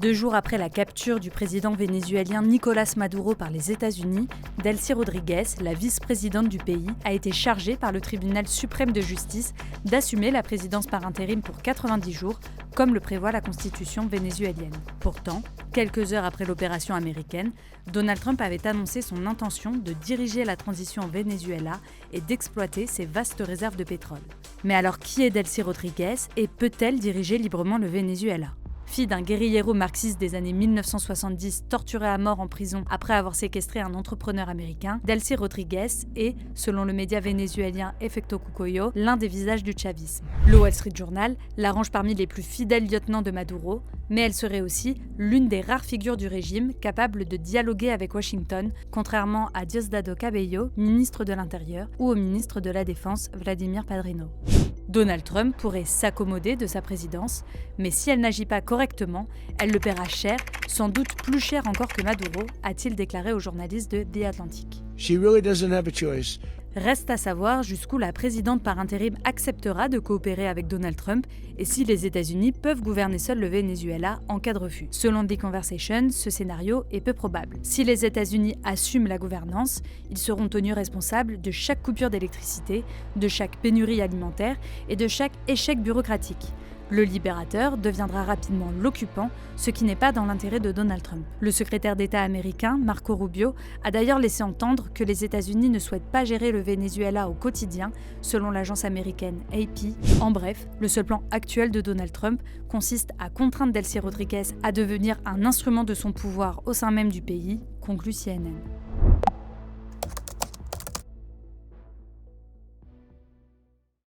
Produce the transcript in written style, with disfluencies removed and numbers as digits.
2 jours après la capture du président vénézuélien Nicolás Maduro par les États-Unis, Delcy Rodríguez, la vice-présidente du pays, a été chargée par le tribunal suprême de justice d'assumer la présidence par intérim pour 90 jours, comme le prévoit la constitution vénézuélienne. Pourtant, quelques heures après l'opération américaine, Donald Trump avait annoncé son intention de diriger la transition au Venezuela et d'exploiter ses vastes réserves de pétrole. Mais alors qui est Delcy Rodríguez et peut-elle diriger librement le Venezuela ? Fille d'un guérillero marxiste des années 1970 torturé à mort en prison après avoir séquestré un entrepreneur américain, Delcy Rodríguez est, selon le média vénézuélien Efecto Cocuyo, l'un des visages du chavisme. Le Wall Street Journal la range parmi les plus fidèles lieutenants de Maduro, mais elle serait aussi l'une des rares figures du régime capables de dialoguer avec Washington, contrairement à Diosdado Cabello, ministre de l'Intérieur, ou au ministre de la Défense Vladimir Padrino. Donald Trump pourrait s'accommoder de sa présidence, mais si elle n'agit pas correctement, elle le paiera cher, sans doute plus cher encore que Maduro, a-t-il déclaré aux journalistes de The Atlantic. She really doesn't have a choice. Reste à savoir jusqu'où la présidente par intérim acceptera de coopérer avec Donald Trump et si les États-Unis peuvent gouverner seuls le Venezuela en cas de refus. Selon The Conversation, ce scénario est peu probable. Si les États-Unis assument la gouvernance, ils seront tenus responsables de chaque coupure d'électricité, de chaque pénurie alimentaire et de chaque échec bureaucratique. Le libérateur deviendra rapidement l'occupant, ce qui n'est pas dans l'intérêt de Donald Trump. Le secrétaire d'État américain, Marco Rubio, a d'ailleurs laissé entendre que les États-Unis ne souhaitent pas gérer le Venezuela au quotidien, selon l'agence américaine AP. En bref, le seul plan actuel de Donald Trump consiste à contraindre Delcy Rodríguez à devenir un instrument de son pouvoir au sein même du pays, conclut CNN.